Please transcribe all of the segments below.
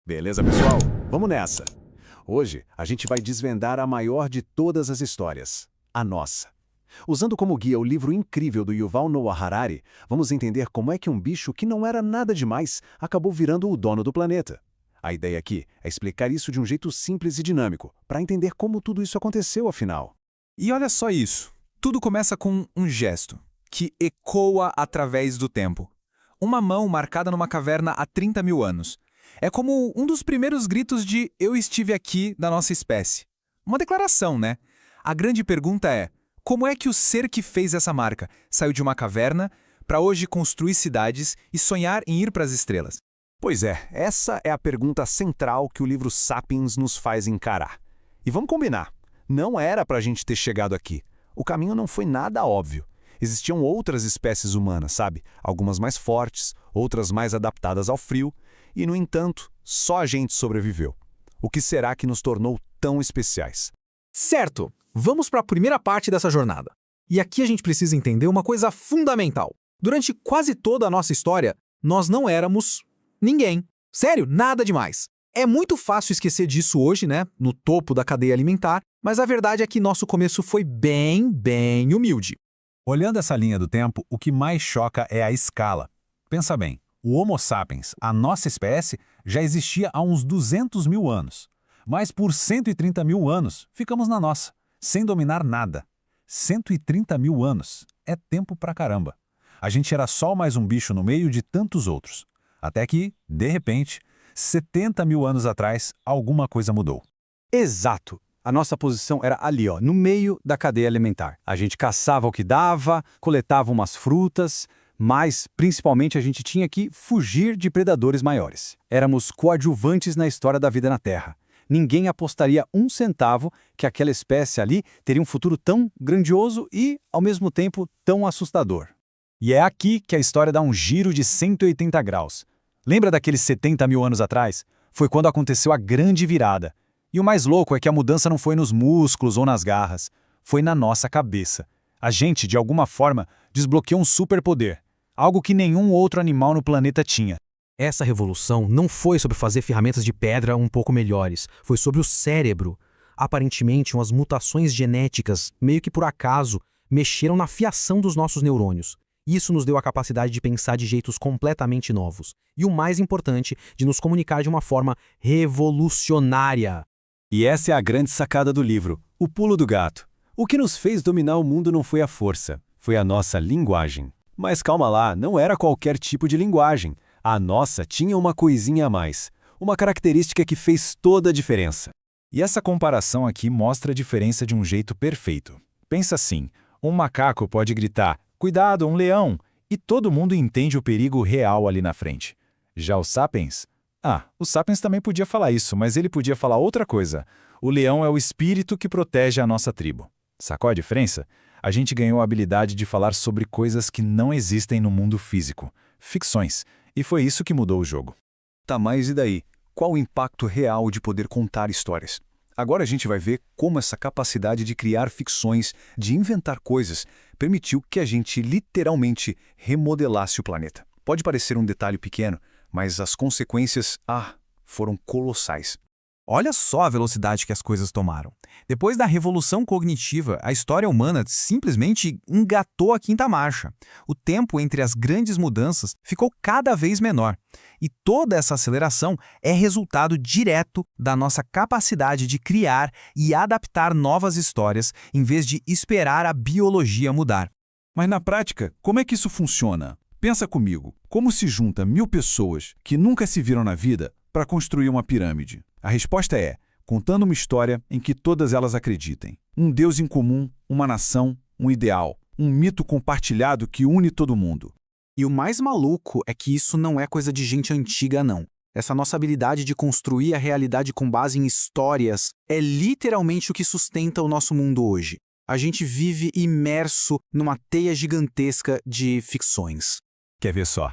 Beleza, pessoal? Vamos nessa! Hoje, a gente vai desvendar a maior de todas as histórias, a nossa. Usando como guia o livro incrível do Yuval Noah Harari, vamos entender como é que um bicho que não era nada demais acabou virando o dono do planeta. A ideia aqui é explicar isso de um jeito simples e dinâmico, para entender como tudo isso aconteceu afinal. E olha só isso. Tudo começa com um gesto, que ecoa através do tempo. Uma mão marcada numa caverna há 30 mil anos. É como um dos primeiros gritos de "eu estive aqui" da nossa espécie. Uma declaração, né? A grande pergunta é, como é que o ser que fez essa marca saiu de uma caverna para hoje construir cidades e sonhar em ir para as estrelas? Pois é, essa é a pergunta central que o livro Sapiens nos faz encarar. E vamos combinar, não era para a gente ter chegado aqui. O caminho não foi nada óbvio. Existiam outras espécies humanas, sabe? Algumas mais fortes, outras mais adaptadas ao frio. E, no entanto, só a gente sobreviveu. O que será que nos tornou tão especiais? Certo! Vamos para a primeira parte dessa jornada. E aqui a gente precisa entender uma coisa fundamental. Durante quase toda a nossa história, nós não éramos ninguém. Sério, nada demais. É muito fácil esquecer disso hoje, né? No topo da cadeia alimentar, mas a verdade é que nosso começo foi bem humilde. Olhando essa linha do tempo, o que mais choca é a escala. Pensa bem, o Homo sapiens, a nossa espécie, já existia há uns 200 mil anos. Mas por 130 mil anos, ficamos na nossa, sem dominar nada. 130 mil anos. É tempo pra caramba. A gente era só mais um bicho no meio de tantos outros. Até que, de repente, 70 mil anos atrás, alguma coisa mudou. Exato! A nossa posição era ali, ó, no meio da cadeia alimentar. A gente caçava o que dava, coletava umas frutas, mas, principalmente, a gente tinha que fugir de predadores maiores. Éramos coadjuvantes na história da vida na Terra. Ninguém apostaria um centavo que aquela espécie ali teria um futuro tão grandioso e, ao mesmo tempo, tão assustador. E é aqui que a história dá um giro de 180 graus. Lembra daqueles 70 mil anos atrás? Foi quando aconteceu a grande virada. E o mais louco é que a mudança não foi nos músculos ou nas garras. Foi na nossa cabeça. A gente, de alguma forma, desbloqueou um superpoder. Algo que nenhum outro animal no planeta tinha. Essa revolução não foi sobre fazer ferramentas de pedra um pouco melhores. Foi sobre o cérebro. Aparentemente, umas mutações genéticas, meio que por acaso, mexeram na fiação dos nossos neurônios. Isso nos deu a capacidade de pensar de jeitos completamente novos. E o mais importante, de nos comunicar de uma forma revolucionária. E essa é a grande sacada do livro, o pulo do gato. O que nos fez dominar o mundo não foi a força, foi a nossa linguagem. Mas calma lá, não era qualquer tipo de linguagem. A nossa tinha uma coisinha a mais, uma característica que fez toda a diferença. E essa comparação aqui mostra a diferença de um jeito perfeito. Pensa assim, um macaco pode gritar, "Cuidado, um leão!" e todo mundo entende o perigo real ali na frente. Já o Sapiens? O Sapiens também podia falar isso, mas ele podia falar outra coisa. O leão é o espírito que protege a nossa tribo. Sacou a diferença? A gente ganhou a habilidade de falar sobre coisas que não existem no mundo físico, ficções, e foi isso que mudou o jogo. Tá, mas e daí? Qual o impacto real de poder contar histórias? Agora a gente vai ver como essa capacidade de criar ficções, de inventar coisas, permitiu que a gente literalmente remodelasse o planeta. Pode parecer um detalhe pequeno, mas as consequências, foram colossais. Olha só a velocidade que as coisas tomaram. Depois da revolução cognitiva, a história humana simplesmente engatou a quinta marcha. O tempo entre as grandes mudanças ficou cada vez menor. E toda essa aceleração é resultado direto da nossa capacidade de criar e adaptar novas histórias em vez de esperar a biologia mudar. Mas na prática, como é que isso funciona? Pensa comigo, como se junta 1000 pessoas que nunca se viram na vida para construir uma pirâmide? A resposta é, contando uma história em que todas elas acreditem. Um Deus em comum, uma nação, um ideal, um mito compartilhado que une todo mundo. E o mais maluco é que isso não é coisa de gente antiga, não. Essa nossa habilidade de construir a realidade com base em histórias é literalmente o que sustenta o nosso mundo hoje. A gente vive imerso numa teia gigantesca de ficções. Quer ver só?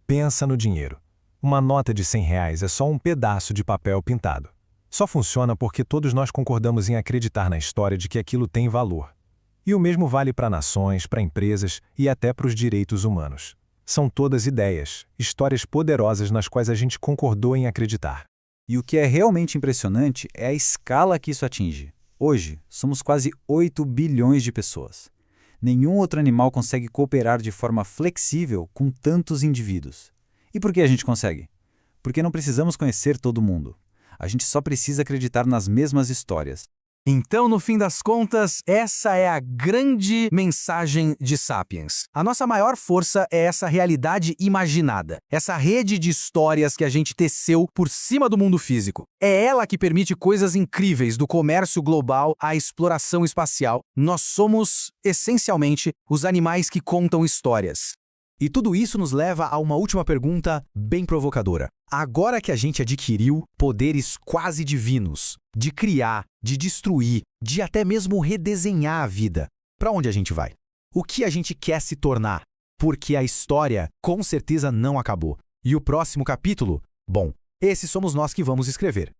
Pensa no dinheiro. Uma nota de R$ 100 é só um pedaço de papel pintado. Só funciona porque todos nós concordamos em acreditar na história de que aquilo tem valor. E o mesmo vale para nações, para empresas e até para os direitos humanos. São todas ideias, histórias poderosas nas quais a gente concordou em acreditar. E o que é realmente impressionante é a escala que isso atinge. Hoje, somos quase 8 bilhões de pessoas. Nenhum outro animal consegue cooperar de forma flexível com tantos indivíduos. E por que a gente consegue? Porque não precisamos conhecer todo mundo. A gente só precisa acreditar nas mesmas histórias. Então, no fim das contas, essa é a grande mensagem de Sapiens. A nossa maior força é essa realidade imaginada, essa rede de histórias que a gente teceu por cima do mundo físico. É ela que permite coisas incríveis, do comércio global à exploração espacial. Nós somos, essencialmente, os animais que contam histórias. E tudo isso nos leva a uma última pergunta bem provocadora. Agora que a gente adquiriu poderes quase divinos, de criar, de destruir, de até mesmo redesenhar a vida, para onde a gente vai? O que a gente quer se tornar? Porque a história, com certeza, não acabou. E o próximo capítulo? Bom, esses somos nós que vamos escrever.